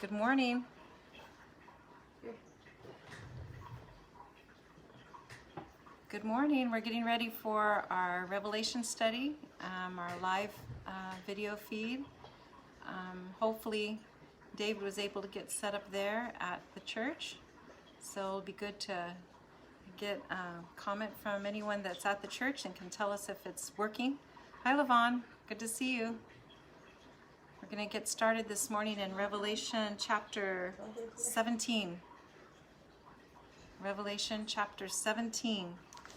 Good morning. Good morning. We're getting ready for our Revelation study, our live video feed. Hopefully David was able to get set up there at the church. So it'll be good to get a comment from anyone that's at the church and can tell us if it's working. Hi, Levon. Good to see you. We're going to get started this morning in Revelation chapter 17. Revelation chapter 17,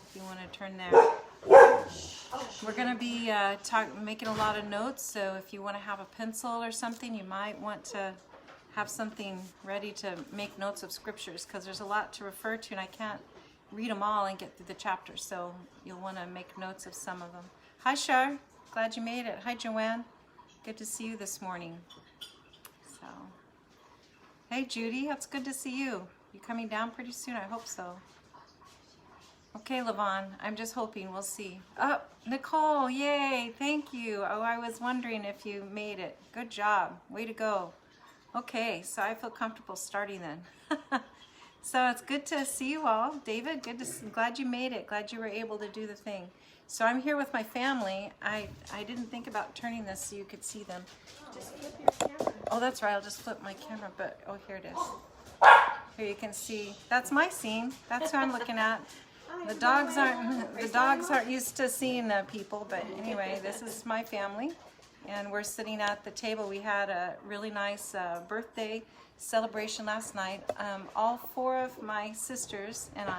if you want to turn there. We're going to be making a lot of notes, so if you want to have a pencil or something, you might want to have something ready to make notes of scriptures, because there's a lot to refer to and I can't read them all and get through the chapters, so you'll want to make notes of some of them. Hi, Shar. Glad you made it. Hi, Joanne. Good to see you this morning. So, hey, Judy. It's good to see you. You coming down pretty soon? I hope so. Okay, Levon. I'm just hoping. We'll see. Oh, Nicole. Yay. Thank you. Oh, I was wondering if you made it. Good job. Way to go. Okay, so I feel comfortable starting then. So it's good to see you all. David, glad you made it. Glad you were able to do the thing. So I'm here with my family. I didn't think about turning this so you could see them. Just flip your camera. Oh, that's right. I'll just flip my camera, but oh, here it is. Here you can see. That's my scene. That's who I'm looking at. The dogs aren't used to seeing people, but anyway, this is my family, and we're sitting at the table. We had a really nice birthday celebration last night. All four of my sisters and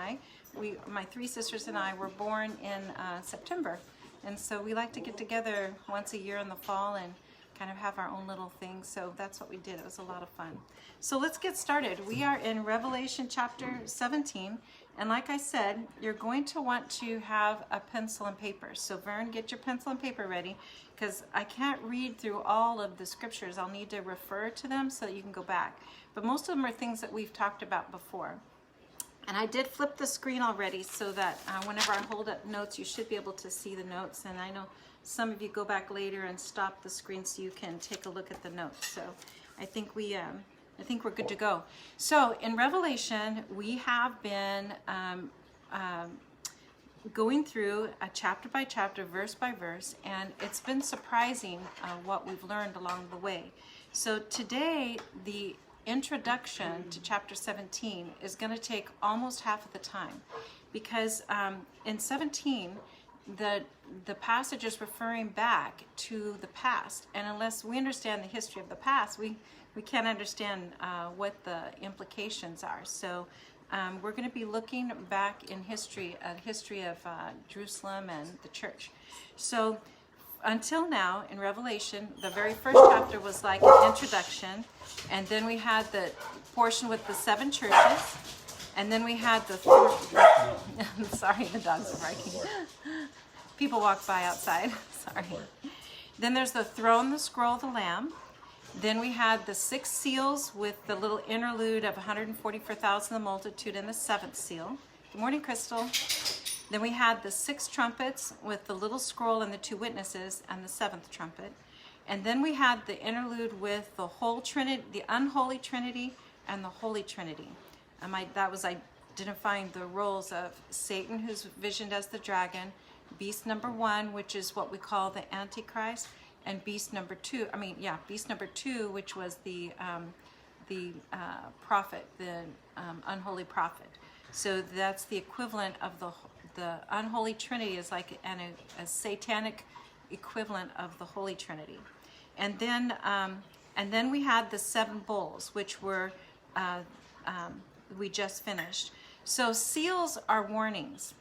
my three sisters and I were born in September, and so we like to get together once a year in the fall and kind of have our own little thing. So that's what we did. It was a lot of fun. So let's get started. We are in Revelation chapter 17, and like I said, you're going to want to have a pencil and paper. So Vern, get your pencil and paper ready, because I can't read through all of the scriptures. I'll need to refer to them so that you can go back. But most of them are things that we've talked about before. And I did flip the screen already so that whenever I hold up notes, you should be able to see the notes. And I know some of you go back later and stop the screen so you can take a look at the notes. So I think we're good to go. So in Revelation, we have been going through a chapter by chapter, verse by verse, and it's been surprising what we've learned along the way. So today, the introduction to chapter 17 is going to take almost half of the time, because in 17 the passage is referring back to the past, and unless we understand the history of the past, we can't understand what the implications are. So we're going to be looking back in history, history of Jerusalem and the church. So until now, in Revelation, the very first chapter was like an introduction, and then we had the portion with the 7 churches, and then we had sorry, the dogs are barking. People walk by outside. Sorry. Then there's the throne, the scroll, the Lamb. Then we had the 6 seals with the little interlude of 144,000, the multitude, and the 7th seal. Good morning, Crystal. Then we had the 6 trumpets with the little scroll and the 2 witnesses and the 7th trumpet. And then we had the interlude with the whole Trinity, the unholy Trinity and the Holy Trinity. That was identifying the roles of Satan, who's visioned as the dragon, beast number 1, which is what we call the Antichrist, and beast number 2, which was the prophet, the unholy prophet. So that's the equivalent of the unholy Trinity, is like a satanic equivalent of the Holy Trinity. And then we had the 7 bowls, which were we just finished. So seals are warnings.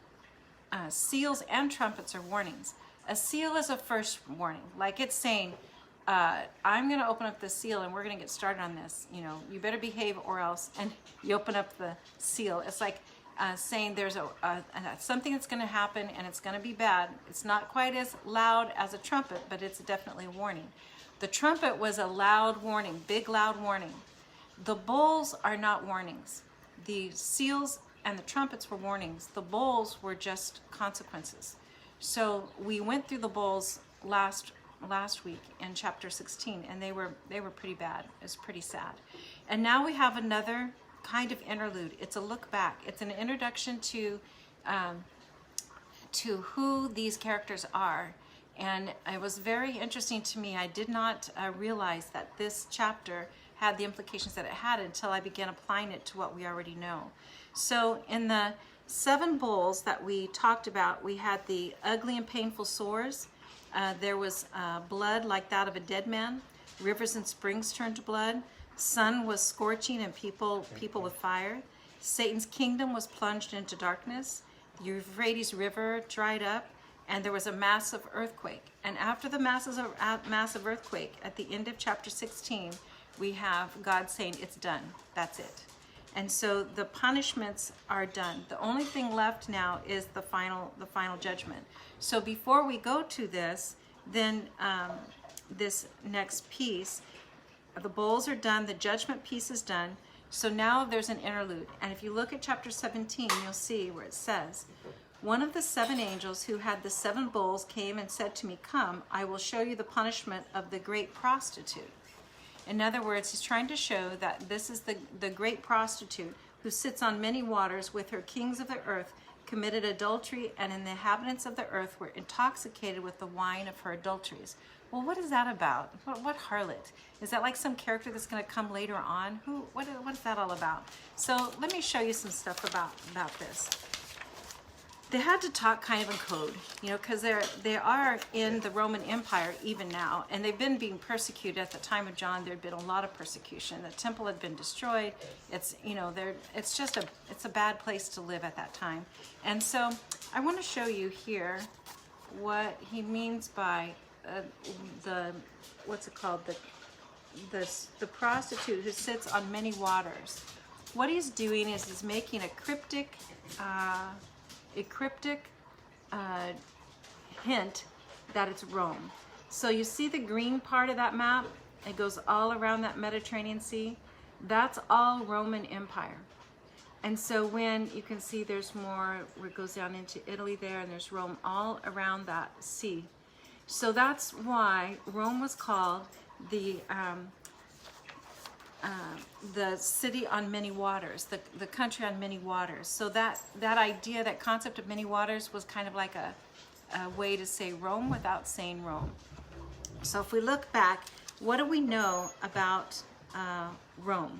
Seals and trumpets are warnings. A seal is a first warning, like it's saying, I'm going to open up the seal and we're going to get started on this. You know, you better behave or else. And you open up the seal. It's like saying there's something that's going to happen and it's going to be bad. It's not quite as loud as a trumpet, but it's definitely a warning. The trumpet was a loud warning, big loud warning. The bowls are not warnings. The seals and the trumpets were warnings. The bowls were just consequences. So we went through the bowls last last week in chapter 16, and they were pretty bad. It's pretty sad. And now we have another kind of interlude. It's a look back. It's an introduction to who these characters are. And it was very interesting to me. I did not realize that this chapter had the implications that it had until I began applying it to what we already know. So in the 7 bowls that we talked about, we had the ugly and painful sores. There was blood like that of a dead man. Rivers and springs turned to blood. Sun was scorching and people with fire. Satan's kingdom was plunged into darkness. The Euphrates River dried up, and there was a massive earthquake. And after the massive earthquake, at the end of chapter 16, we have God saying, it's done. That's it. And so the punishments are done. The only thing left now is the final judgment. So before we go to this, then this next piece, the bowls are done, the judgment piece is done. So now there's an interlude. And if you look at chapter 17, you'll see where it says, one of the 7 angels who had the 7 bowls came and said to me, come, I will show you the punishment of the great prostitute. In other words, he's trying to show that this is the great prostitute who sits on many waters with her kings of the earth, committed adultery, and in the inhabitants of the earth were intoxicated with the wine of her adulteries. Well, what is that about? What harlot? Is that like some character that's going to come later on? What is that all about? So let me show you some stuff about this. They had to talk kind of in code, you know, because they are in the Roman Empire even now, and they've been being persecuted. At the time of John, there had been a lot of persecution. The temple had been destroyed. It's, you know, it's a bad place to live at that time. And so I want to show you here what he means by what's it called, the prostitute who sits on many waters. What he's doing is he's making a cryptic hint that it's Rome. So you see the green part of that map? It goes all around that Mediterranean Sea. That's all Roman Empire. And so when you can see there's more where it goes down into Italy there, and there's Rome all around that sea. So that's why Rome was called the city on many waters, the country on many waters. So that idea, that concept of many waters was kind of like a way to say Rome without saying Rome. So if we look back, what do we know about Rome?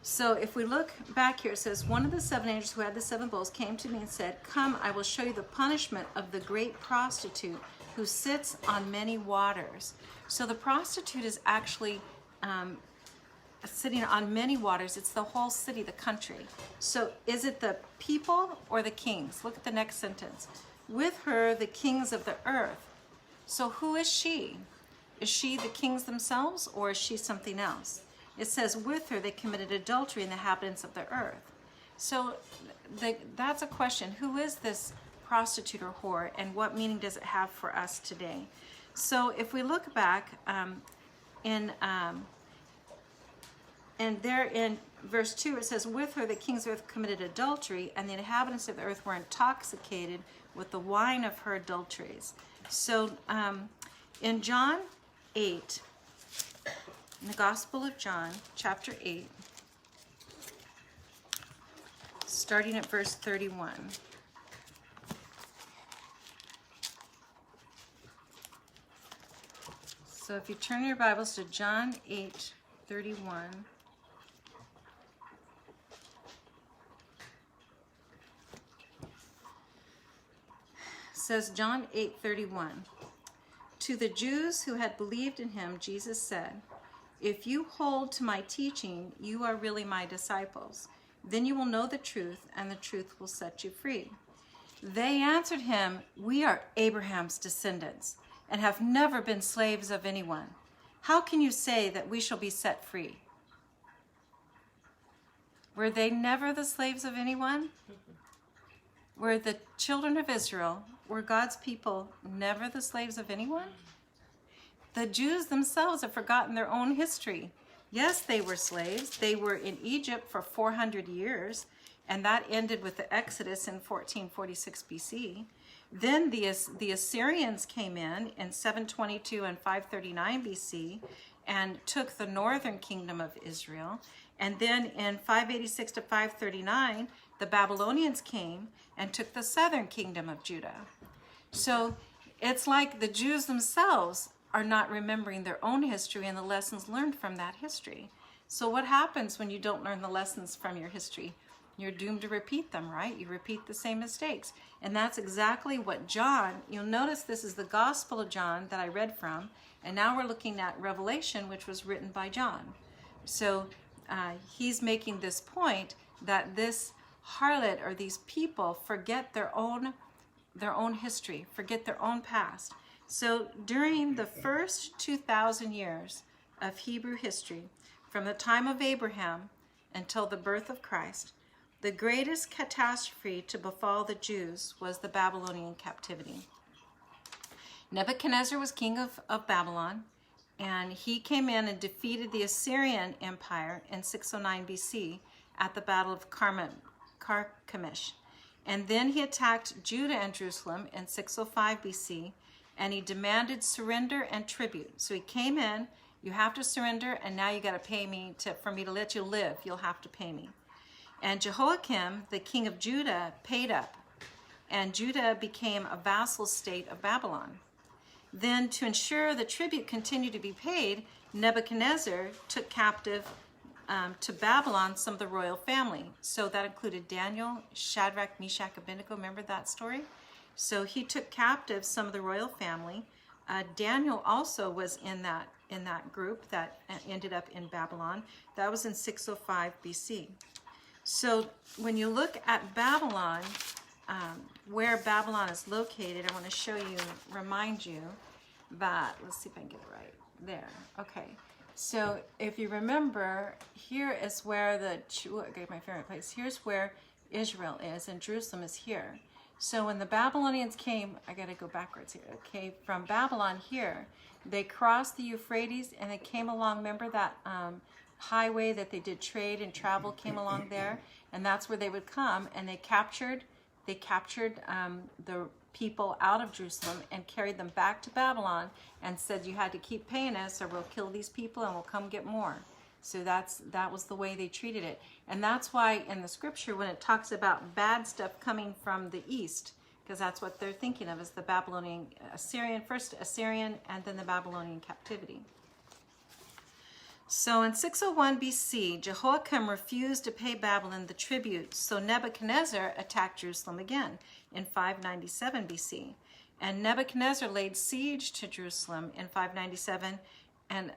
So if we look back here, it says, one of the 7 angels who had the 7 bowls came to me and said, come, I will show you the punishment of the great prostitute who sits on many waters. So the prostitute is actually sitting on many waters. It's the whole city, the country. So is it the people or the kings? Look at the next sentence. With her, the kings of the earth. So who is she? Is she the kings themselves, or is she something else? It says, with her, they committed adultery in the inhabitants of the earth. So that's a question. Who is this prostitute or whore, and what meaning does it have for us today? So if we look back and there in verse 2, it says, with her, the kings of earth committed adultery, and the inhabitants of the earth were intoxicated with the wine of her adulteries. So in John 8, in the Gospel of John, chapter 8, starting at verse 31. So if you turn your Bibles to John 8:31. Says John 8:31. To the Jews who had believed in him, Jesus said, if you hold to my teaching, you are really my disciples. Then you will know the truth, and the truth will set you free. They answered him, we are Abraham's descendants, and have never been slaves of anyone. How can you say that we shall be set free? Were they never the slaves of anyone? Were the children of Israel, were God's people never the slaves of anyone? The Jews themselves have forgotten their own history. Yes, they were slaves. They were in Egypt for 400 years, and that ended with the Exodus in 1446 BC. Then the Assyrians came in 722 and 539 BC and took the northern kingdom of Israel. And then in 586 to 539, the Babylonians came and took the southern kingdom of Judah. So it's like the Jews themselves are not remembering their own history and the lessons learned from that history. So what happens when you don't learn the lessons from your history? You're doomed to repeat them, right? You repeat the same mistakes. And that's exactly what John, you'll notice this is the Gospel of John that I read from, and now we're looking at Revelation, which was written by John. So he's making this point that this harlot or these people forget their own history, forget their own past. So during the first 2,000 years of Hebrew history, from the time of Abraham until the birth of Christ, the greatest catastrophe to befall the Jews was the Babylonian captivity. Nebuchadnezzar was king of Babylon, and he came in and defeated the Assyrian Empire in 609 BC at the Battle of Carchemish. And then he attacked Judah and Jerusalem in 605 BC, and he demanded surrender and tribute. So he came in, you have to surrender, and now you got to pay me for me to let you live. You'll have to pay me. And Jehoiakim, the king of Judah, paid up, and Judah became a vassal state of Babylon. Then, to ensure the tribute continued to be paid, Nebuchadnezzar took captive to Babylon some of the royal family. So that included Daniel, Shadrach, Meshach, Abednego. Remember that story? So he took captive some of the royal family. Daniel also was in that group that ended up in Babylon. That was in 605 BC. So when you look at Babylon, where Babylon is located, I want to show you, remind you that, let's see if I can get it right, there, okay. So if you remember, here is where my favorite place, here's where Israel is, and Jerusalem is here. So when the Babylonians came, I got to go backwards here, okay, from Babylon here, they crossed the Euphrates and they came along, remember that highway that they did trade and travel came along there, and that's where they would come, and they captured the people out of Jerusalem and carried them back to Babylon and said, you had to keep paying us or we'll kill these people and we'll come get more. So that was the way they treated it. And that's why in the scripture when it talks about bad stuff coming from the east, because that's what they're thinking of, is the Babylonian, first Assyrian and then the Babylonian captivity. So in 601 BC, Jehoiakim refused to pay Babylon the tribute, so Nebuchadnezzar attacked Jerusalem again in 597 BC. And Nebuchadnezzar laid siege to Jerusalem in 597, and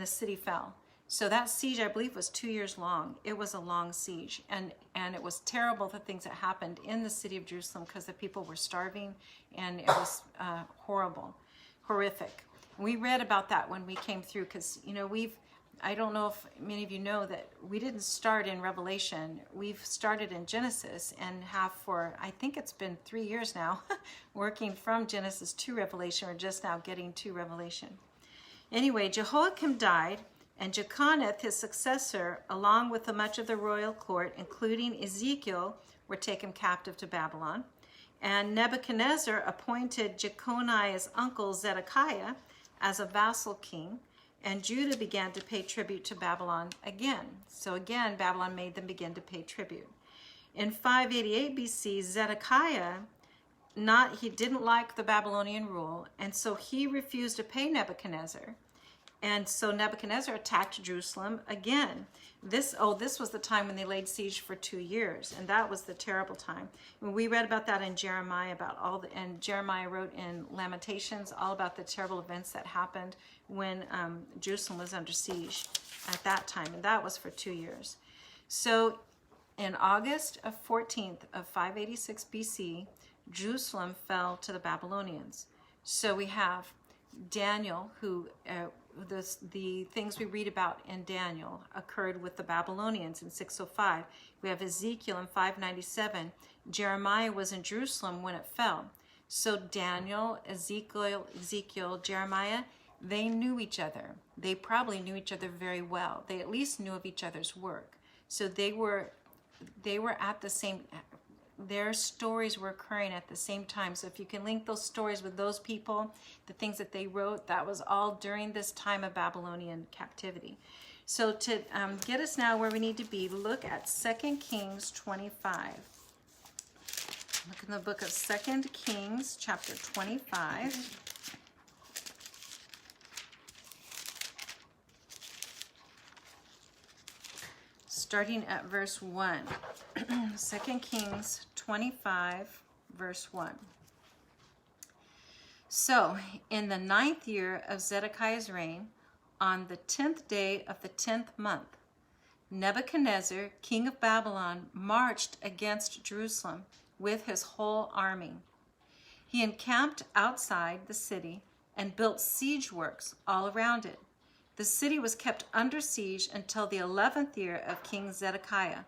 the city fell. So that siege, I believe, was 2 years long. It was a long siege, and it was terrible, the things that happened in the city of Jerusalem, because the people were starving, and it was horrific. We read about that when we came through, because, I don't know if many of you know that we didn't start in Revelation. We've started in Genesis and have for, I think it's been 3 years now, working from Genesis to Revelation. We're just now getting to Revelation. Anyway, Jehoiakim died, and Jeconiah, his successor, along with much of the royal court, including Ezekiel, were taken captive to Babylon. And Nebuchadnezzar appointed Jeconiah's uncle Zedekiah as a vassal king, and Judah began to pay tribute to Babylon again. So again, Babylon made them begin to pay tribute. In 588 BC, Zedekiah, he didn't like the Babylonian rule, and so he refused to pay Nebuchadnezzar. And so Nebuchadnezzar attacked Jerusalem again. This was the time when they laid siege for 2 years, and that was the terrible time. When we read about that in Jeremiah, and Jeremiah wrote in Lamentations all about the terrible events that happened when Jerusalem was under siege at that time, and that was for 2 years. So in August 14th of 586 BC, Jerusalem fell to the Babylonians. So we have Daniel, who the things we read about in Daniel occurred with the Babylonians in 605. We have Ezekiel in 597. Jeremiah was in Jerusalem when it fell. So Daniel, Ezekiel, Jeremiah, they knew each other. They probably knew each other very well. They at least knew of each other's work. So they were at the same, their stories were occurring at the same time. So if you can link those stories with those people, the things that they wrote, that was all during this time of Babylonian captivity. So to get us now where we need to be, look at 2 Kings 25. Look in the book of 2 Kings, chapter 25. Starting at verse 1. 2 Kings 25, verse 1. So, in the 9th year of Zedekiah's reign, on the 10th day of the 10th month, Nebuchadnezzar, king of Babylon, marched against Jerusalem with his whole army. He encamped outside the city and built siege works all around it. The city was kept under siege until the 11th year of King Zedekiah.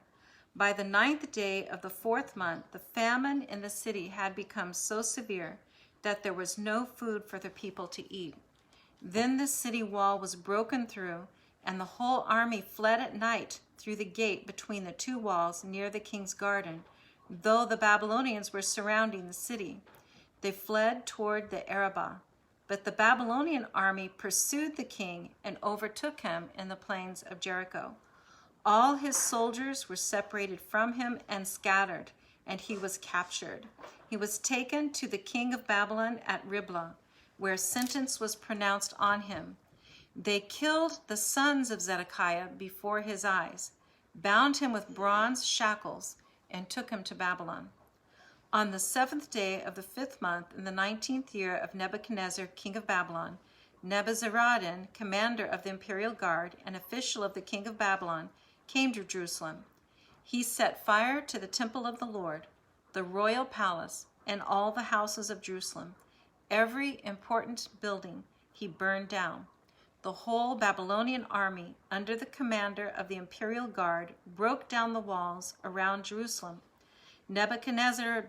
By the 9th day of the 4th month, the famine in the city had become so severe that there was no food for the people to eat. Then the city wall was broken through, and the whole army fled at night through the gate between the two walls near the king's garden, though the Babylonians were surrounding the city. They fled toward the Arabah. But the Babylonian army pursued the king and overtook him in the plains of Jericho. All his soldiers were separated from him and scattered, and he was captured. He was taken to the king of Babylon at Riblah, where sentence was pronounced on him. They killed the sons of Zedekiah before his eyes, bound him with bronze shackles, and took him to Babylon. On the 7th day of the 5th month, in the 19th year of Nebuchadnezzar, king of Babylon, Nebuzaradan, commander of the imperial guard and official of the king of Babylon, came to Jerusalem. He set fire to the temple of the Lord, the royal palace, and all the houses of Jerusalem. Every important building he burned down. The whole Babylonian army, under the commander of the imperial guard, broke down the walls around Jerusalem. Nebuchadnezzar,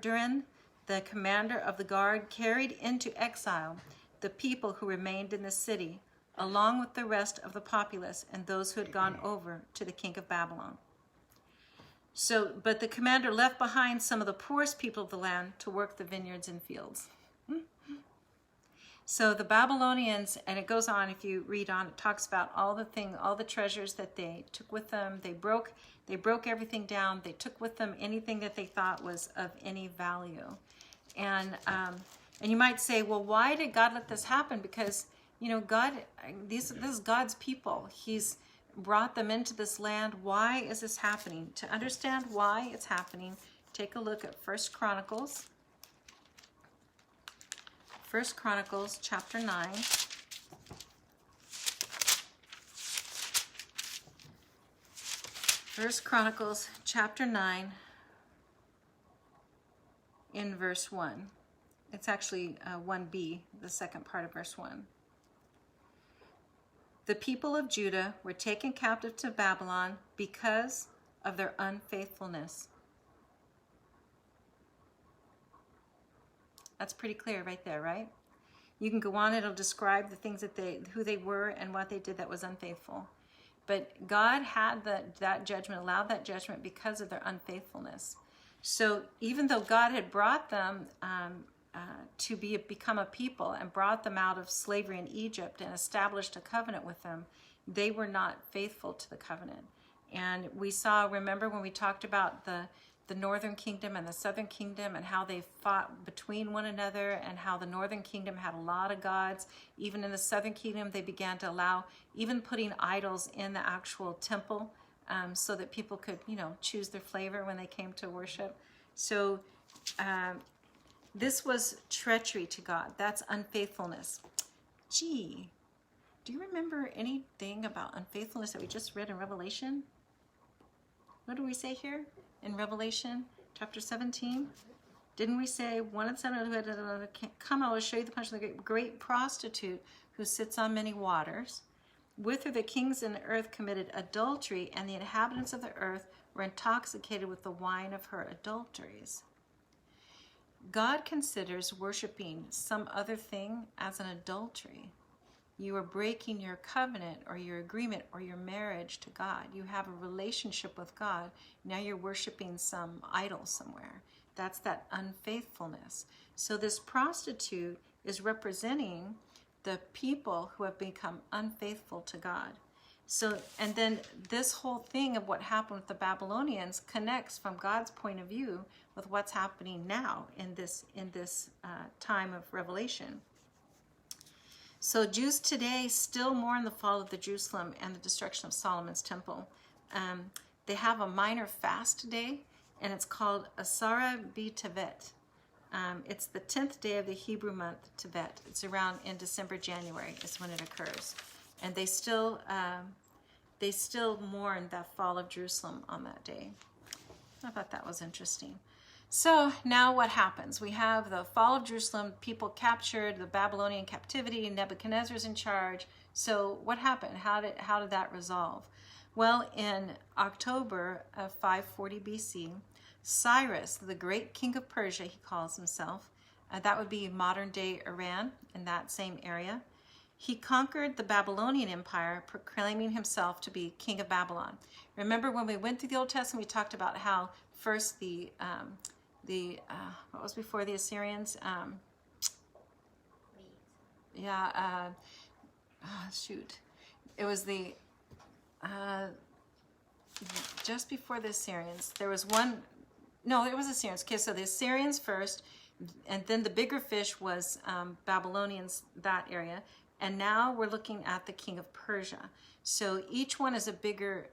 the commander of the guard, carried into exile the people who remained in the city, along with the rest of the populace and those who had gone over to the king of Babylon. But the commander left behind some of the poorest people of the land to work the vineyards and fields. So the Babylonians, and it goes on, if you read on, it talks about all the treasures that they took with them. They broke everything down. They took with them anything that they thought was of any value. And you might say, well, why did God let this happen? Because, God, this is God's people. He's brought them into this land. Why is this happening? To understand why it's happening, take a look at 1 Chronicles. 1 Chronicles chapter 9. 1 Chronicles chapter 9 in verse 1. It's actually 1b, the second part of verse 1. The people of Judah were taken captive to Babylon because of their unfaithfulness. That's pretty clear right there, right? You can go on, it'll describe the things who they were and what they did that was unfaithful. But God had that judgment, allowed that judgment because of their unfaithfulness. So even though God had brought them to become a people and brought them out of slavery in Egypt and established a covenant with them, they were not faithful to the covenant. And we saw, remember when we talked about the northern kingdom and the southern kingdom and how they fought between one another, and how the northern kingdom had a lot of gods. Even in the southern kingdom, they began to allow even putting idols in the actual temple, so that people could, choose their flavor when they came to worship. So this was treachery to God. That's unfaithfulness. Gee, do you remember anything about unfaithfulness that we just read in Revelation? What do we say here in Revelation chapter 17? Didn't we say, one of the seven who had come, I will show you the punishment of the great prostitute who sits on many waters. With her the kings in the earth committed adultery, and the inhabitants of the earth were intoxicated with the wine of her adulteries. God considers worshiping some other thing as an adultery. You are breaking your covenant or your agreement or your marriage to God. You have a relationship with God. Now you're worshiping some idol somewhere. That's that unfaithfulness. So this prostitute is representing the people who have become unfaithful to God. So, and then this whole thing of what happened with the Babylonians connects from God's point of view with what's happening now in this time of Revelation. So Jews today still mourn the fall of the Jerusalem and the destruction of Solomon's temple. They have a minor fast day, and it's called Asara B'Tevet. It's the 10th day of the Hebrew month, Tevet. It's around in December, January is when it occurs. And they still mourn the fall of Jerusalem on that day. I thought that was interesting. So now what happens? We have the fall of Jerusalem, people captured, the Babylonian captivity, Nebuchadnezzar's in charge. So what happened? How did that resolve? Well, in October of 540 BC, Cyrus, the great king of Persia, he calls himself, that would be modern-day Iran in that same area. He conquered the Babylonian Empire, proclaiming himself to be king of Babylon. Remember when we went through the Old Testament, we talked about how first what was before the Assyrians? It was the just before the Assyrians. There was one. No, it was Assyrians. Okay, so the Assyrians first, and then the bigger fish was Babylonians, that area. And now we're looking at the king of Persia. So each one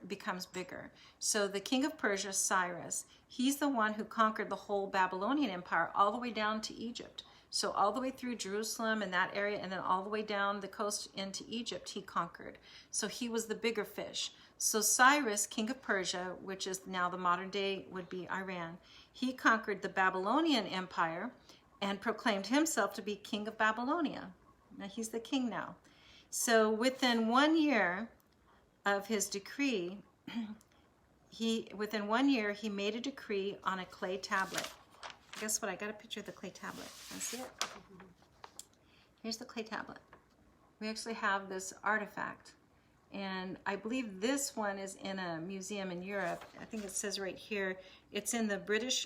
becomes bigger. So the king of Persia, Cyrus, he's the one who conquered the whole Babylonian Empire all the way down to Egypt. So all the way through Jerusalem and that area, and then all the way down the coast into Egypt, he conquered. So he was the bigger fish. So Cyrus, king of Persia, which is now the modern day would be Iran, he conquered the Babylonian Empire and proclaimed himself to be king of Babylonia. Now he's the king now. So within 1 year of his decree, he made a decree on a clay tablet. Guess what? I got a picture of the clay tablet. Can you see it? Here's the clay tablet. We actually have this artifact. And I believe this one is in a museum in Europe. I think it says right here, it's in the British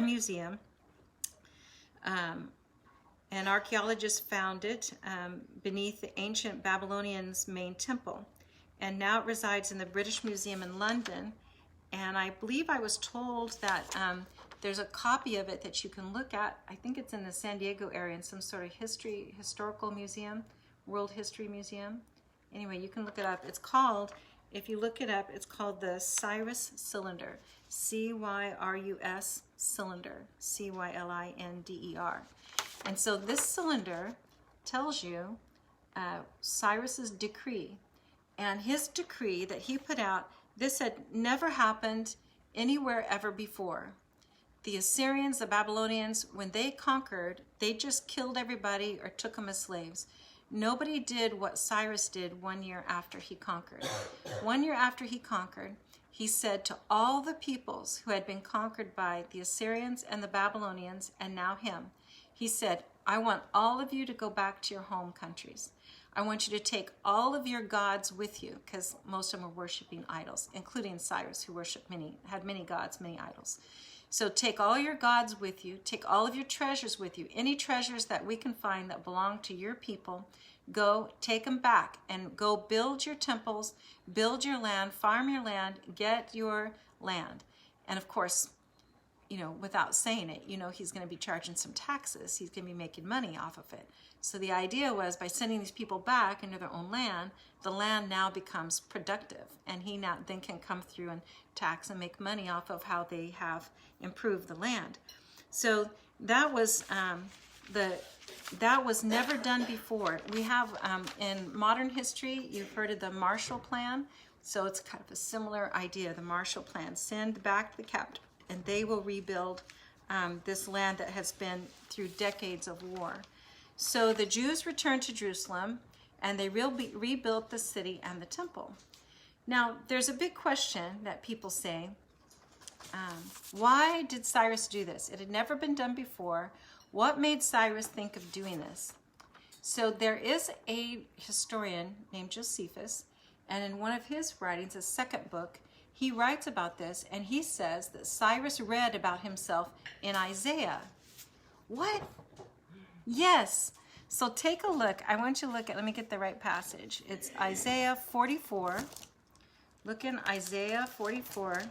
Museum. And archaeologists found it beneath the ancient Babylonians' main temple. And now it resides in the British Museum in London. And I believe I was told that there's a copy of it that you can look at. I think it's in the San Diego area in some sort of historical museum, World History Museum. Anyway, you can look it up. It's called, if you look it up, it's called the Cyrus Cylinder. C-Y-R-U-S cylinder. C-Y-L-I-N-D-E-R. And so this cylinder tells you Cyrus's decree. And his decree that he put out, this had never happened anywhere ever before. The Assyrians, the Babylonians, when they conquered, they just killed everybody or took them as slaves. Nobody did what Cyrus did 1 year after he conquered. 1 year after he conquered, he said to all the peoples who had been conquered by the Assyrians and the Babylonians, and now him, he said, I want all of you to go back to your home countries. I want you to take all of your gods with you, because most of them were worshiping idols, including Cyrus, who had many gods, many idols. So take all your gods with you, take all of your treasures with you, any treasures that we can find that belong to your people, go take them back and go build your temples, build your land, farm your land, get your land. And of course, without saying it, he's going to be charging some taxes. He's going to be making money off of it. So the idea was by sending these people back into their own land, the land now becomes productive, and he now then can come through and tax and make money off of how they have improved the land. So that was never done before. We have in modern history, you've heard of the Marshall Plan. So it's kind of a similar idea, the Marshall Plan. Send back the captive, and they will rebuild this land that has been through decades of war. So the Jews returned to Jerusalem, and they rebuilt the city and the temple. Now, there's a big question that people say, why did Cyrus do this? It had never been done before. What made Cyrus think of doing this? So there is a historian named Josephus, and in one of his writings, a second book, he writes about this, and he says that Cyrus read about himself in Isaiah. What? Yes. So take a look. I want you to look at, let me get the right passage. It's Isaiah 44. Look in Isaiah 44.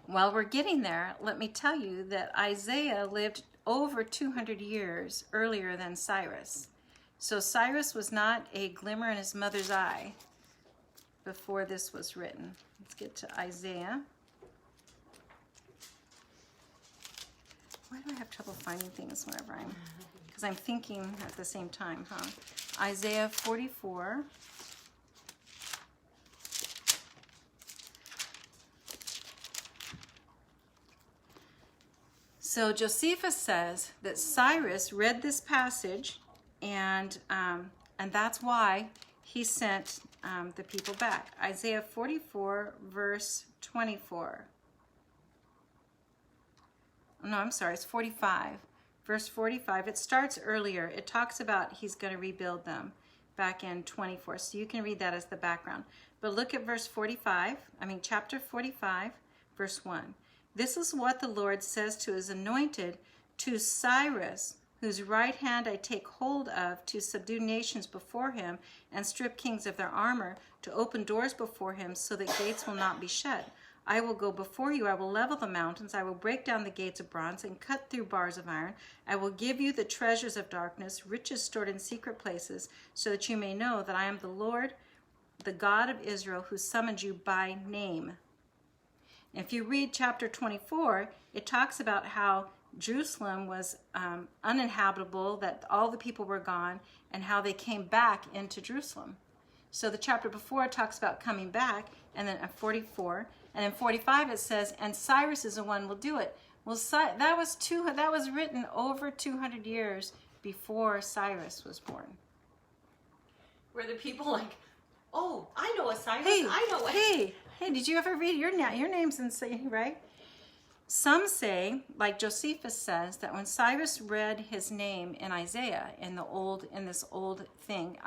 While we're getting there, let me tell you that Isaiah lived over 200 years earlier than Cyrus. So Cyrus was not a glimmer in his mother's eye before this was written. Let's get to Isaiah. Why do I have trouble finding things whenever because I'm thinking at the same time, huh? Isaiah 44. So Josephus says that Cyrus read this passage, and that's why he sent the people back. Isaiah 44, verse 24. No, I'm sorry, it's 45. Verse 45, it starts earlier. It talks about he's going to rebuild them back in 24. So you can read that as the background. But look at verse 45, chapter 45, verse 1. This is what the Lord says to his anointed, to Cyrus, whose right hand I take hold of, to subdue nations before him and strip kings of their armor, to open doors before him so that gates will not be shut. I will go before you, I will level the mountains, I will break down the gates of bronze and cut through bars of iron. I will give you the treasures of darkness, riches stored in secret places, so that you may know that I am the Lord, the God of Israel, who summoned you by name. If you read chapter 24, it talks about how Jerusalem was uninhabitable, that all the people were gone, and how they came back into Jerusalem. So the chapter before talks about coming back, and then at 44, and in 45 it says, and Cyrus is the one who will do it. Well, that was written over 200 years before Cyrus was born. Were the people like, oh, I know a Cyrus, Hey, I know a... Hey, did you ever read your name's insane, right? Some say, like Josephus says, that when Cyrus read his name in Isaiah in this old thing,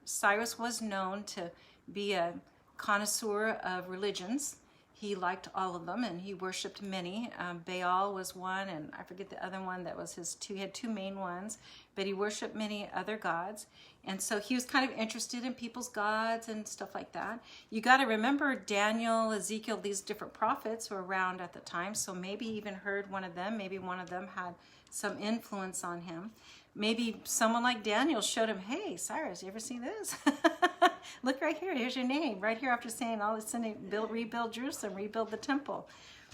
Cyrus was known to be a connoisseur of religions. He liked all of them, and he worshipped many. Baal was one, and I forget the other one that was he had two main ones, but he worshipped many other gods. And so he was kind of interested in people's gods and stuff like that. You got to remember Daniel, Ezekiel, these different prophets were around at the time, so maybe he even heard one of them. Maybe one of them had some influence on him. Maybe someone like Daniel showed him, hey, Cyrus, you ever see this? Look right here, here's your name. Right here after saying all this, rebuild Jerusalem, rebuild the temple.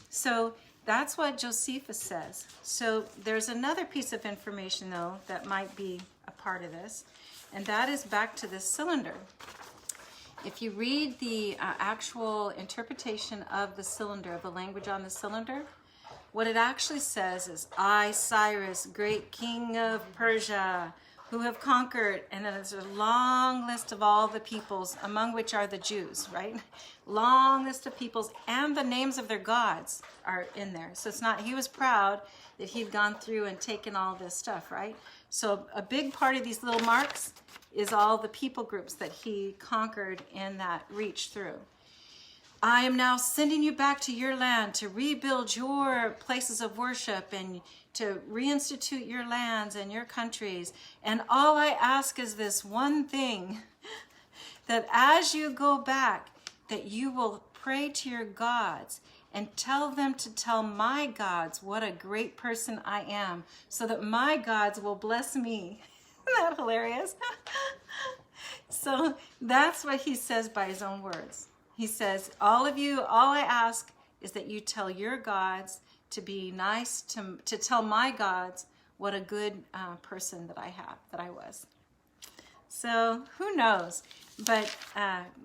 So that's what Josephus says. So there's another piece of information, though, that might be a part of this, and that is back to this cylinder. If you read the actual interpretation of the cylinder, of the language on the cylinder, what it actually says is, I, Cyrus, great king of Persia, who have conquered, and then there's a long list of all the peoples, among which are the Jews, right? Long list of peoples, and the names of their gods are in there. So it's not, he was proud that he'd gone through and taken all this stuff, right? So a big part of these little marks is all the people groups that he conquered in that reach through. I am now sending you back to your land to rebuild your places of worship and to reinstitute your lands and your countries. And all I ask is this one thing, that as you go back, that you will pray to your gods and tell them to tell my gods what a great person I am, so that my gods will bless me. Isn't that hilarious? So that's what he says by his own words. He says, all of you, all I ask is that you tell your gods to be nice, to tell my gods what a good person that I was. So who knows? But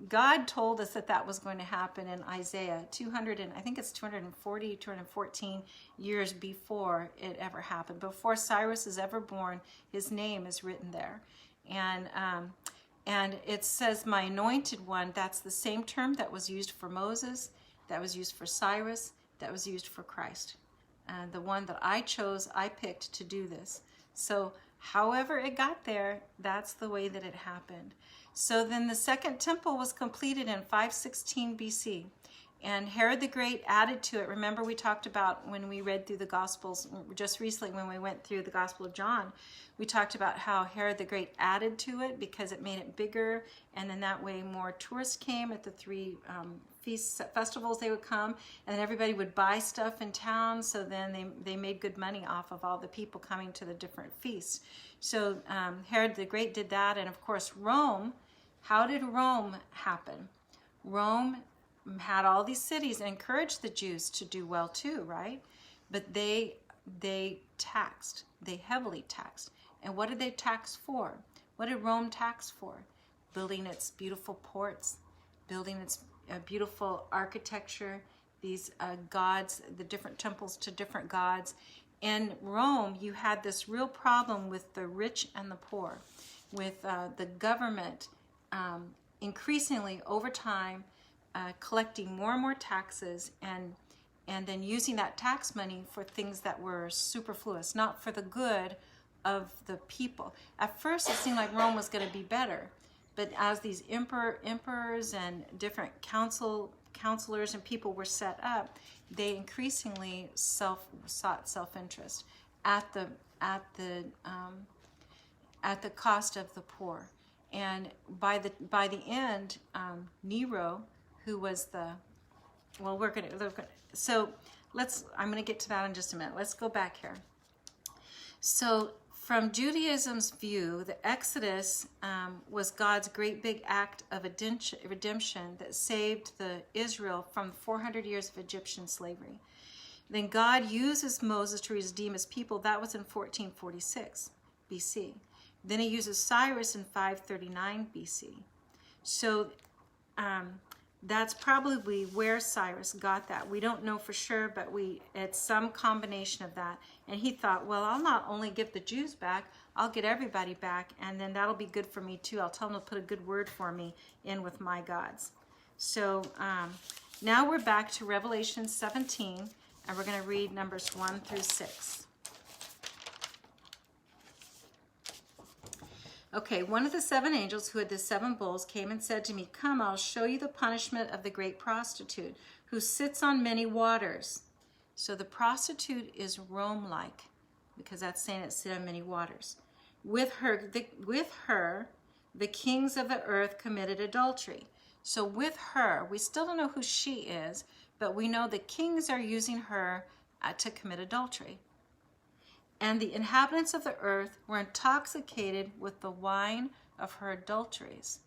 God told us that was going to happen in Isaiah 240, 214 years before it ever happened. Before Cyrus is ever born, his name is written there. And it says, my anointed one, that's the same term that was used for Moses, that was used for Cyrus, that was used for Christ. The one that I chose, I picked to do this. So However it got there, that's the way that it happened. So then the second temple was completed in 516 BC. And Herod the Great added to it. Remember, we talked about when we read through the Gospels just recently, when we went through the Gospel of John, we talked about how Herod the Great added to it because it made it bigger. And then that way more tourists came at the three festivals they would come. And then everybody would buy stuff in town. So then they made good money off of all the people coming to the different feasts. So Herod the Great did that. And of course, Rome, how did Rome happen? Rome had all these cities and encouraged the Jews to do well too, right? But they taxed, they heavily taxed. And what did they tax for? What did Rome tax for? Building its beautiful ports, building its beautiful architecture, these gods, the different temples to different gods. In Rome, you had this real problem with the rich and the poor, with the government increasingly over time collecting more and more taxes and then using that tax money for things that were superfluous, not for the good of the people. At first, it seemed like Rome was going to be better, but as these emperors and different counselors and people were set up, they increasingly sought self-interest at the cost of the poor. And by the end, Nero, who was I'm going to get to that in just a minute. Let's go back here. So from Judaism's view, the Exodus was God's great big act of redemption that saved Israel from 400 years of Egyptian slavery. Then God uses Moses to redeem his people. That was in 1446 BC. Then he uses Cyrus in 539 BC. So that's probably where Cyrus got that. We don't know for sure, but it's some combination of that. And he thought, well, I'll not only get the Jews back, I'll get everybody back, and then that'll be good for me too. I'll tell them to put a good word for me in with my gods. So now we're back to Revelation 17, and we're going to read numbers 1 through 6. Okay, one of the seven angels who had the seven bowls came and said to me, "Come, I'll show you the punishment of the great prostitute who sits on many waters." So the prostitute is Rome-like, because that's saying it sits on many waters. With her, the kings of the earth committed adultery. So with her, we still don't know who she is, but we know the kings are using her to commit adultery. And the inhabitants of the earth were intoxicated with the wine of her adulteries.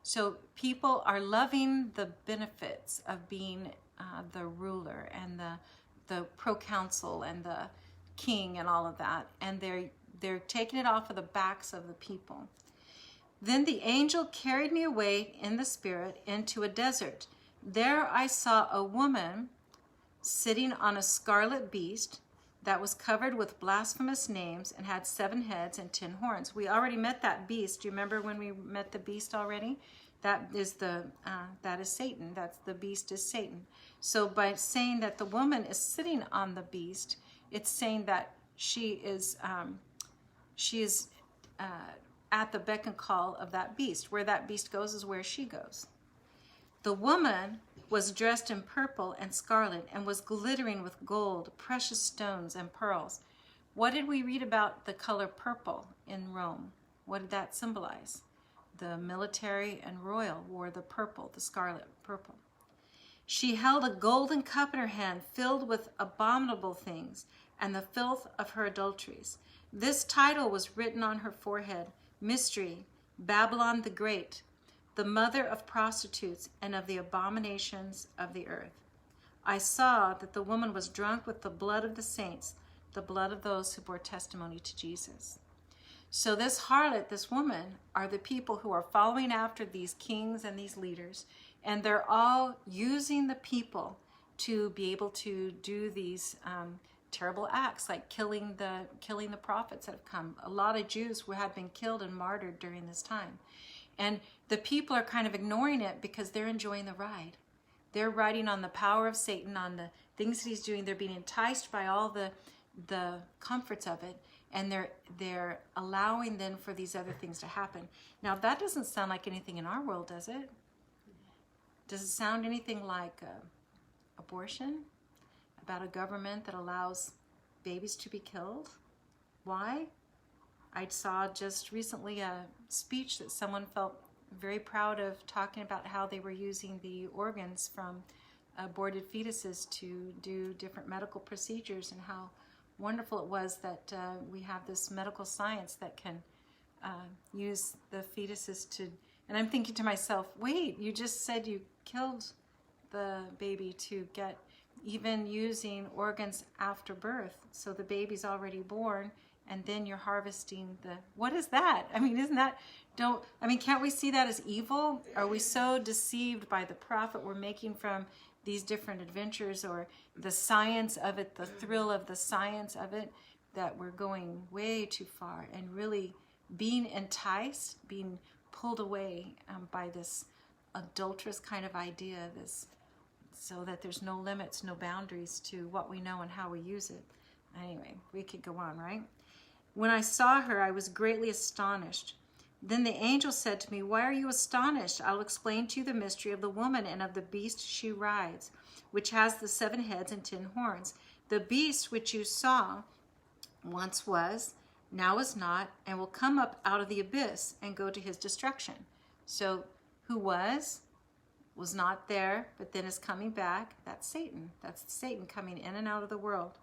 So people are loving the benefits of being the ruler and the proconsul and the king and all of that. And they're taking it off of the backs of the people. Then the angel carried me away in the spirit into a desert. There I saw a woman sitting on a scarlet beast that was covered with blasphemous names and had 7 heads and 10 horns. We already met that beast. Do you remember when we met the beast already? That is Satan. That's the beast is Satan. So by saying that the woman is sitting on the beast, it's saying that she is at the beck and call of that beast. Where that beast goes is where she goes. The woman was dressed in purple and scarlet and was glittering with gold, precious stones, and pearls. What did we read about the color purple in Rome? What did that symbolize? The military and royal wore the purple, the scarlet purple. She held a golden cup in her hand filled with abominable things and the filth of her adulteries. This title was written on her forehead: Mystery, Babylon the Great, the mother of prostitutes and of the abominations of the earth. I saw that the woman was drunk with the blood of the saints, the blood of those who bore testimony to Jesus. So this harlot, this woman, are the people who are following after these kings and these leaders, and they're all using the people to be able to do these terrible acts, like killing the prophets that have come. A lot of Jews had been killed and martyred during this time. And the people are kind of ignoring it because they're enjoying the ride. They're riding on the power of Satan, on the things that he's doing. They're being enticed by all the comforts of it. and they're allowing then for these other things to happen. Now that doesn't sound like anything in our world, does it? Does it sound anything like abortion? About a government that allows babies to be killed? Why? I saw just recently a speech that someone felt very proud of, talking about how they were using the organs from aborted fetuses to do different medical procedures, and how wonderful it was that we have this medical science that can use the fetuses to, and I'm thinking to myself, wait, you just said you killed the baby to get, even using organs after birth, so the baby's already born, and then you're harvesting the, what is that? I mean, isn't that, can't we see that as evil? Are we so deceived by the profit we're making from these different adventures, or the science of it, the thrill of the science of it, that we're going way too far and really being enticed, being pulled away by this adulterous kind of idea, this, so that there's no limits, no boundaries to what we know and how we use it. Anyway, we could go on, right? When I saw her, I was greatly astonished. Then the angel said to me, "Why are you astonished? I'll explain to you the mystery of the woman and of the beast she rides, which has the 7 heads and 10 horns. The beast which you saw once was, now is not, and will come up out of the abyss and go to his destruction." So who was not there, but then is coming back? That's Satan. That's Satan coming in and out of the world.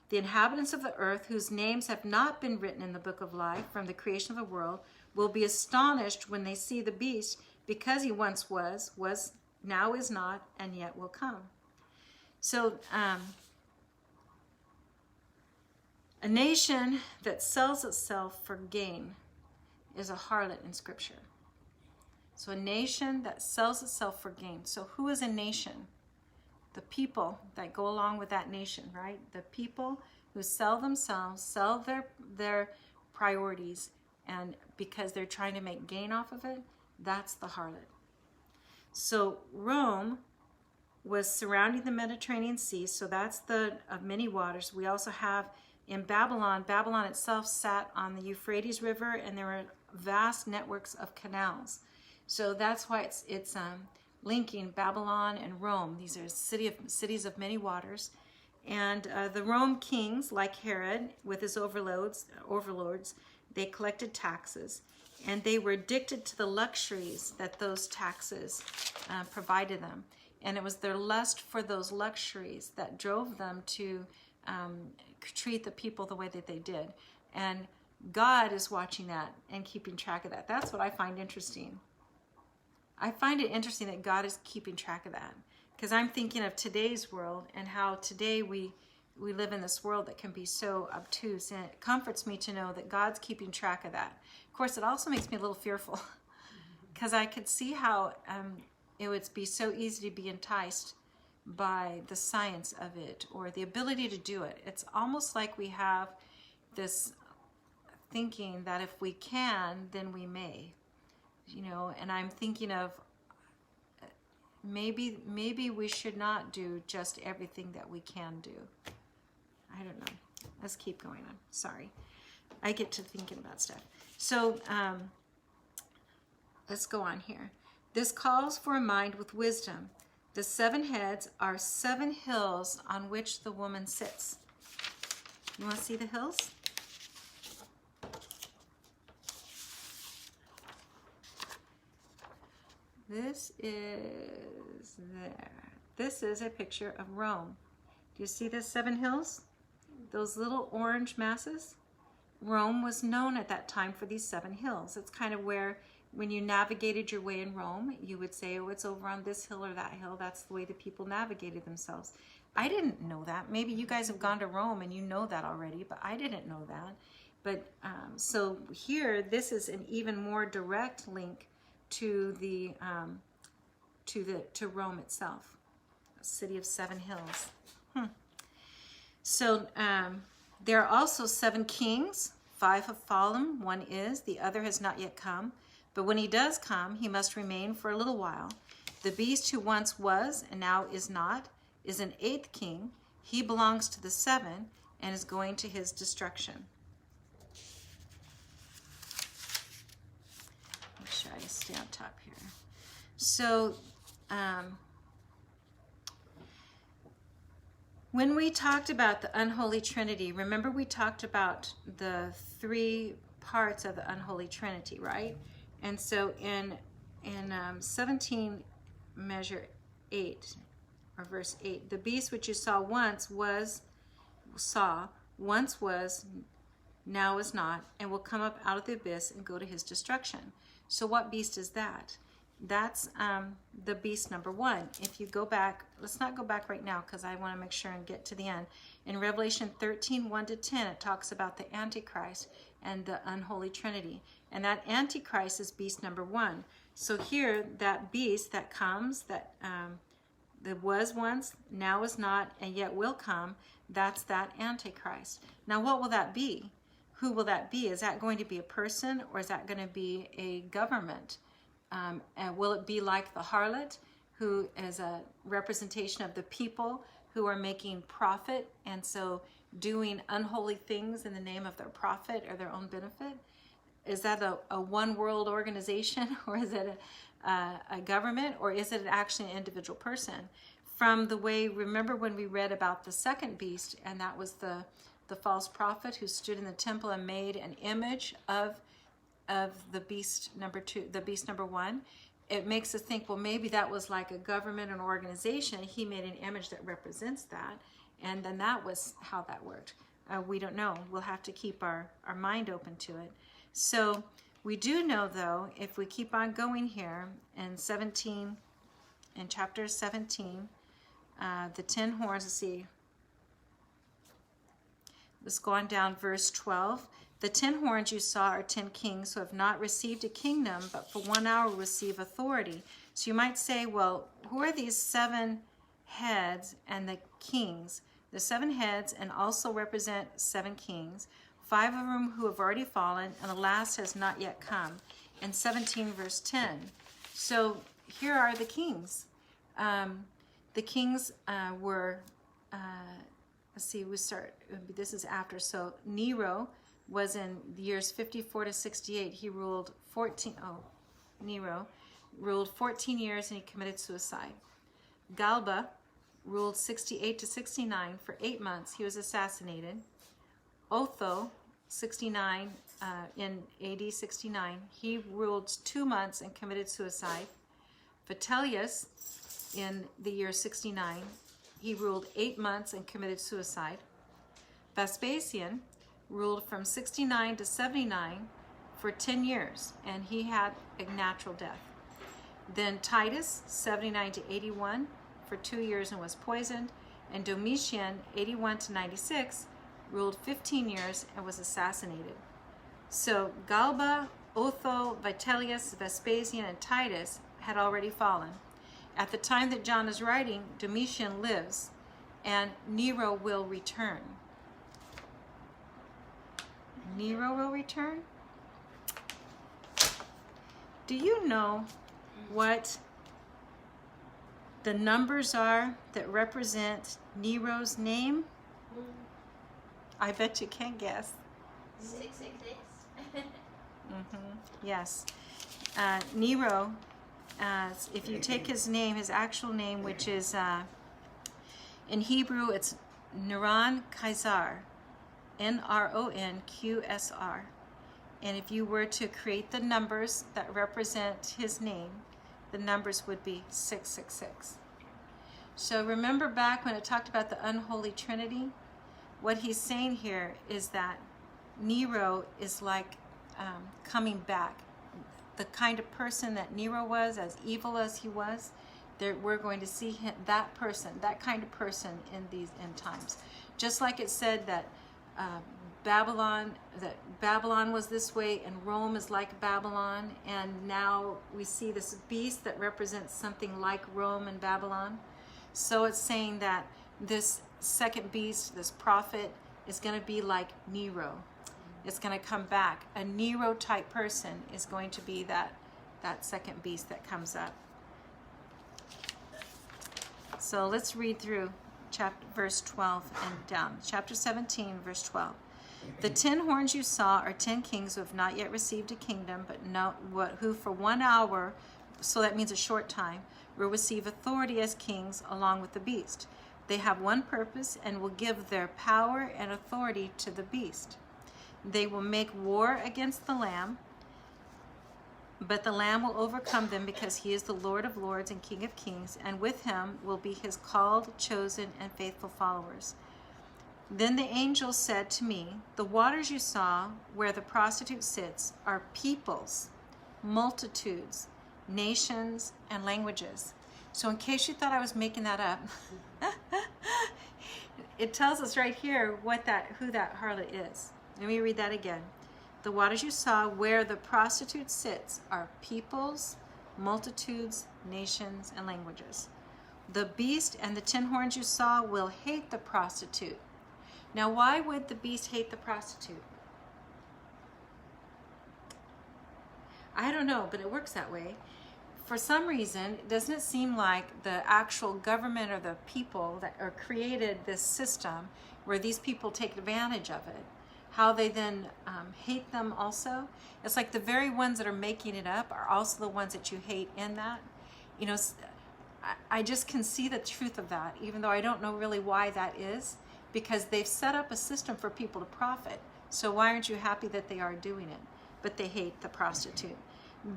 The inhabitants of the earth, whose names have not been written in the book of life from the creation of the world, will be astonished when they see the beast, because he once was, now is not, and yet will come. So a nation that sells itself for gain is a harlot in Scripture. So a nation that sells itself for gain. So who is a nation? The people that go along with that nation, right? The people who sell themselves, sell their priorities, and because they're trying to make gain off of it, that's the harlot. So Rome was surrounding the Mediterranean Sea, so that's the of many waters. We also have in Babylon itself sat on the Euphrates River, and there were vast networks of canals. So that's why it's linking Babylon and Rome. These are cities of many waters. And the Rome kings, like Herod, with his overlords, they collected taxes, and they were addicted to the luxuries that those taxes provided them. And it was their lust for those luxuries that drove them to treat the people the way that they did. And God is watching that and keeping track of that. That's what I find interesting. I find it interesting that God is keeping track of that, because I'm thinking of today's world and how today we live in this world that can be so obtuse, and it comforts me to know that God's keeping track of that. Of course, it also makes me a little fearful, because I could see how it would be so easy to be enticed by the science of it or the ability to do it. It's almost like we have this thinking that if we can, then we may. And I'm thinking of maybe we should not do just everything that we can do. I don't know. Let's keep going on. Sorry. I get to thinking about stuff. So let's go on here. This calls for a mind with wisdom. The 7 heads are 7 hills on which the woman sits. You want to see the hills? This is there. This is a picture of Rome. Do you see the 7 hills? Those little orange masses? Rome was known at that time for these 7 hills. It's kind of where, when you navigated your way in Rome, you would say, oh, it's over on this hill or that hill. That's the way the people navigated themselves. I didn't know that. Maybe you guys have gone to Rome and you know that already, but I didn't know that. But so here, this is an even more direct link to the to Rome itself, a city of 7 hills. So there are also 7 kings. 5 have fallen, 1 is, the other has not yet come. But when he does come, he must remain for a little while. The beast who once was and now is not is an 8th king. He belongs to the 7 and is going to his destruction. sure I stay on top here. So, when we talked about the unholy Trinity, remember we talked about the three parts of the unholy Trinity, right? And so in 17 measure 8 or verse 8, the beast which you saw once was, now is not, and will come up out of the abyss and go to his destruction. So what beast is that? That's the beast number 1. If you go back, let's not go back right now because I want to make sure and get to the end. In Revelation 13, 1-10, it talks about the Antichrist and the unholy Trinity. And that Antichrist is beast number 1. So here, that beast that comes, that was once, now is not, and yet will come, that's that Antichrist. Now what will that be? Who will that be? Is that going to be a person, or is that going to be a government? And will it be like the harlot, who is a representation of the people who are making profit and so doing unholy things in the name of their profit or their own benefit? Is that a one world organization, or is it a government, or is it actually an individual person? From the way, remember when we read about the second beast, and that was the false prophet who stood in the temple and made an image of the beast number 2, the beast number 1, it makes us think, well, maybe that was like a government, an organization. He made an image that represents that, and then that was how that worked. We don't know. We'll have to keep our mind open to it. So we do know, though, if we keep on going here in chapter 17, the 10 horns, let's see. Let's go on down verse 12. The 10 horns you saw are 10 kings who have not received a kingdom, but for 1 hour will receive authority. So you might say, well, who are these 7 heads and the kings? The 7 heads and also represent 7 kings, 5 of them who have already fallen, and the last has not yet come. In 17 verse 10. So here are the kings. The kings were, let's see, this is after. So Nero was in the years 54 to 68. He ruled Nero ruled 14 years and he committed suicide. Galba ruled 68 to 69. For 8 months he was assassinated. Otho, 69, in AD 69, he ruled 2 months and committed suicide. Vitellius, in the year 69, he ruled 8 months and committed suicide. Vespasian ruled from 69 to 79 for 10 years, and he had a natural death. Then Titus, 79 to 81, for 2 years and was poisoned. And Domitian, 81 to 96, ruled 15 years and was assassinated. So Galba, Otho, Vitellius, Vespasian, and Titus had already fallen. At the time that John is writing, Domitian lives, and Nero will return. Nero will return? Do you know what the numbers are that represent Nero's name? I bet you can't guess. 666. Yes. Nero, if you take his name, his actual name, which is, in Hebrew, it's Neron Kaisar. Nronqsr. And if you were to create the numbers that represent his name, the numbers would be 666. So remember back when it talked about the unholy Trinity? What he's saying here is that Nero is like coming back. The kind of person that Nero was, as evil as he was, we're going to see him, that kind of person in these end times. Just like it said that Babylon was this way and Rome is like Babylon, and now we see this beast that represents something like Rome and Babylon. So it's saying that this second beast, this prophet, is going to be like Nero. It's going to come back. A Nero type person is going to be that second beast that comes up. So let's read through verse 12 and down. Chapter 17, verse 12. The 10 horns you saw are 10 kings who have not yet received a kingdom, who for 1 hour, so that means a short time, will receive authority as kings along with the beast. They have one purpose and will give their power and authority to the beast. They will make war against the Lamb, but the Lamb will overcome them because he is the Lord of lords and King of kings, and with him will be his called, chosen, and faithful followers. Then the angel said to me, the waters you saw where the prostitute sits are peoples, multitudes, nations, and languages. So in case you thought I was making that up, it tells us right here who that harlot is. Let me read that again. The waters you saw where the prostitute sits are peoples, multitudes, nations, and languages. The beast and the 10 horns you saw will hate the prostitute. Now, why would the beast hate the prostitute? I don't know, but it works that way. For some reason, doesn't it seem like the actual government or the people that are created this system where these people take advantage of it, how they then hate them also? It's like the very ones that are making it up are also the ones that you hate in that. You know, I just can see the truth of that, even though I don't know really why that is, because they've set up a system for people to profit. So why aren't you happy that they are doing it? But they hate the prostitute.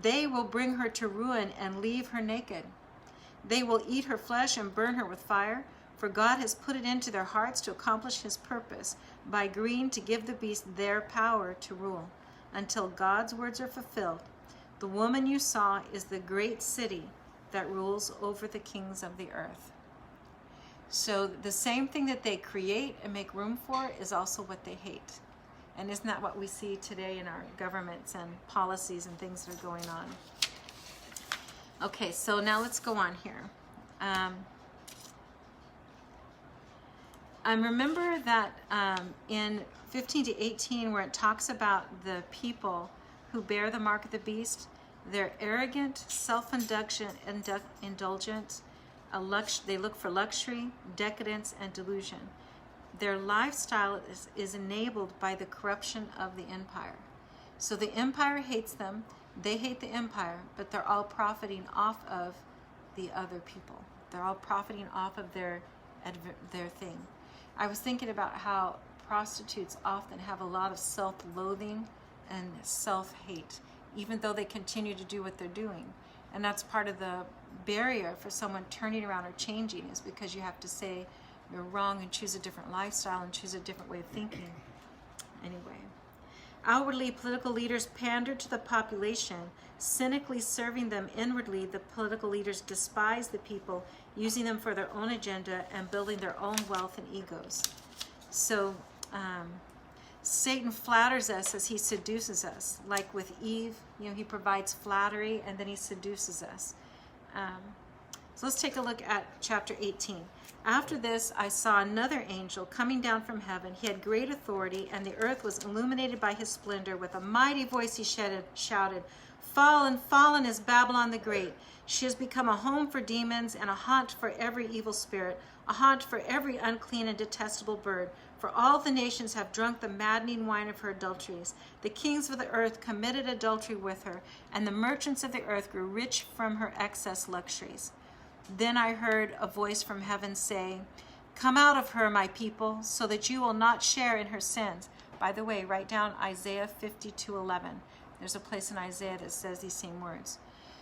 They will bring her to ruin and leave her naked. They will eat her flesh and burn her with fire, for God has put it into their hearts to accomplish his purpose by agreeing to give the beast their power to rule, until God's words are fulfilled. The woman you saw is the great city that rules over the kings of the earth. So the same thing that they create and make room for is also what they hate. And isn't that what we see today in our governments and policies and things that are going on? Okay, so now let's go on here. I remember that in 15 to 18, where it talks about the people who bear the mark of the beast, they're arrogant, self-indulgent, they look for luxury, decadence, and delusion. Their lifestyle is enabled by the corruption of the empire. So the empire hates them, they hate the empire, but they're all profiting off of the other people. They're all profiting off of their thing. I was thinking about how prostitutes often have a lot of self-loathing and self-hate, even though they continue to do what they're doing. And that's part of the barrier for someone turning around or changing, is because you have to say you're wrong and choose a different lifestyle and choose a different way of thinking. Anyway, outwardly, political leaders pander to the population, cynically serving them. Inwardly, the political leaders despise the people, using them for their own agenda and building their own wealth and egos. So Satan flatters us as he seduces us. Like with Eve, he provides flattery and then he seduces us. So let's take a look at chapter 18. After this, I saw another angel coming down from heaven. He had great authority, and the earth was illuminated by his splendor. With a mighty voice he shouted, "Fallen, fallen is Babylon the Great. She has become a home for demons and a haunt for every evil spirit, a haunt for every unclean and detestable bird. For all the nations have drunk the maddening wine of her adulteries. The kings of the earth committed adultery with her, and the merchants of the earth grew rich from her excess luxuries." Then I heard a voice from heaven say, "Come out of her, my people, so that you will not share in her sins." By the way, write down Isaiah 52:11. There's a place in Isaiah that says these same words.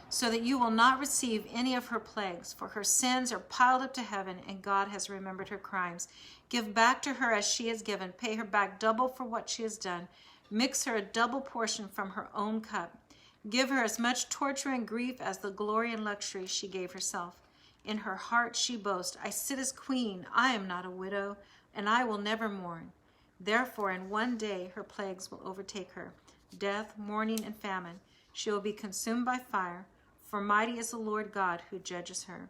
"So that you will not receive any of her plagues, for her sins are piled up to heaven, and God has remembered her crimes. Give back to her as she has given. Pay her back double for what she has done. Mix her a double portion from her own cup. Give her as much torture and grief as the glory and luxury she gave herself. In her heart she boasts, 'I sit as queen. I am not a widow, and I will never mourn.' Therefore, in one day her plagues will overtake her, death, mourning, and famine. She will be consumed by fire, for mighty is the Lord God who judges her.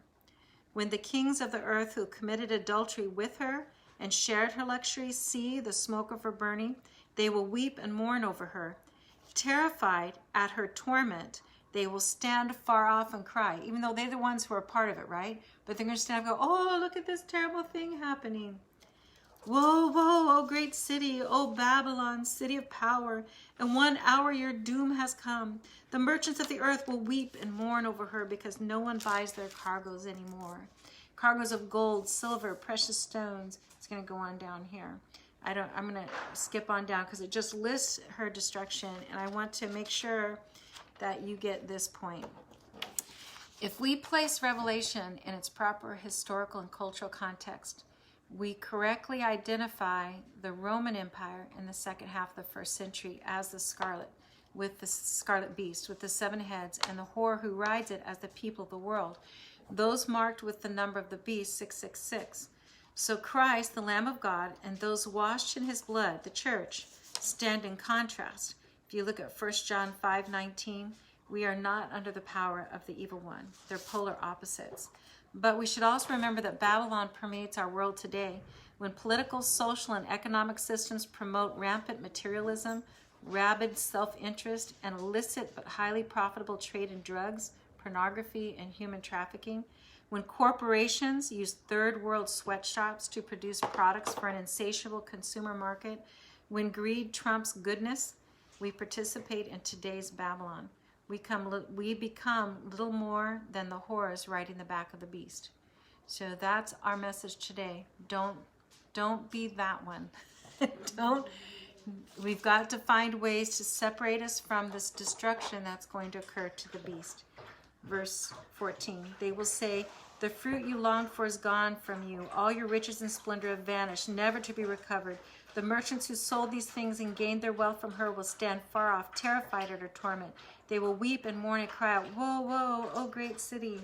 When the kings of the earth who committed adultery with her and shared her luxuries see the smoke of her burning, they will weep and mourn over her. Terrified at her torment, they will stand far off and cry," even though they're the ones who are part of it, right? But they're going to stand up and go, "Oh, look at this terrible thing happening." Woe, woe, O great city, O Babylon, city of power. In 1 hour your doom has come. The merchants of the earth will weep and mourn over her because no one buys their cargoes anymore. Cargoes of gold, silver, precious stones. It's going to go on down here. I'm going to skip on down because it just lists her destruction, and I want to make sure that you get this point. If we place Revelation in its proper historical and cultural context, we correctly identify the Roman Empire in the second half of the 1st century as the scarlet, with the scarlet beast, with the 7 heads, and the whore who rides it as the people of the world. Those marked with the number of the beast, 666. So Christ, the Lamb of God, and those washed in his blood, the church, stand in contrast. If you look at 1 John 5:19, we are not under the power of the evil one. They're polar opposites. But we should also remember that Babylon permeates our world today. When political, social, and economic systems promote rampant materialism, rabid self-interest, and illicit but highly profitable trade in drugs, pornography, and human trafficking, when corporations use third world sweatshops to produce products for an insatiable consumer market, when greed trumps goodness, we participate in today's Babylon. We become little more than the whores riding the back of the beast. So that's our message today. Don't be that one. We've got to find ways to separate us from this destruction that's going to occur to the beast. Verse 14, they will say, the fruit you longed for is gone from you. All your riches and splendor have vanished, never to be recovered. The merchants who sold these things and gained their wealth from her will stand far off, terrified at her torment. They will weep and mourn and cry out, woe, woe, O great city,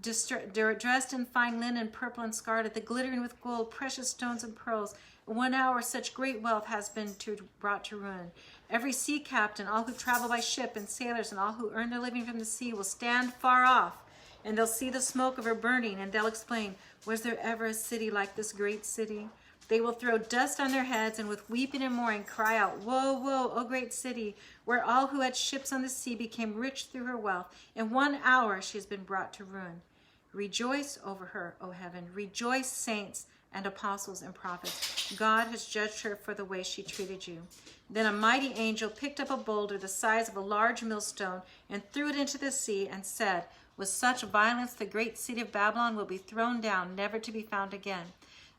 dressed in fine linen, purple and scarlet, the glittering with gold, precious stones and pearls. In 1 hour such great wealth has been brought to ruin. Every sea captain, all who travel by ship, and sailors, and all who earn their living from the sea will stand far off, and they'll see the smoke of her burning, and they'll exclaim, was there ever a city like this great city? They will throw dust on their heads, and with weeping and mourning cry out, woe, woe, O great city, where all who had ships on the sea became rich through her wealth. In 1 hour she has been brought to ruin. Rejoice over her, O heaven. Rejoice, saints and apostles and prophets. God has judged her for the way she treated you. Then a mighty angel picked up a boulder the size of a large millstone and threw it into the sea and said, with such violence the great city of Babylon will be thrown down, never to be found again.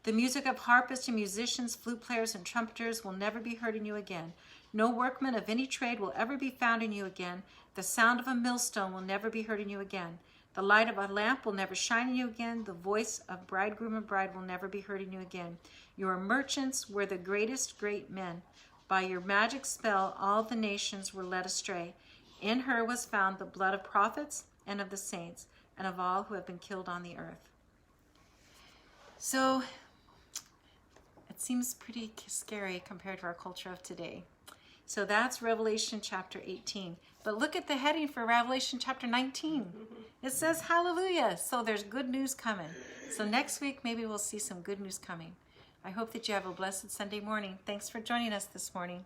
The music of harpists and musicians, flute players and trumpeters will never be heard in you again. No workman of any trade will ever be found in you again. The sound of a millstone will never be heard in you again. The light of a lamp will never shine in you again. The voice of bridegroom and bride will never be heard in you again. Your merchants were the greatest great men. By your magic spell, all the nations were led astray. In her was found the blood of prophets and of the saints and of all who have been killed on the earth. So it seems pretty scary compared to our culture of today. So that's Revelation chapter 18. But look at the heading for Revelation chapter 19. It says hallelujah. So there's good news coming. So next week, maybe we'll see some good news coming. I hope that you have a blessed Sunday morning. Thanks for joining us this morning.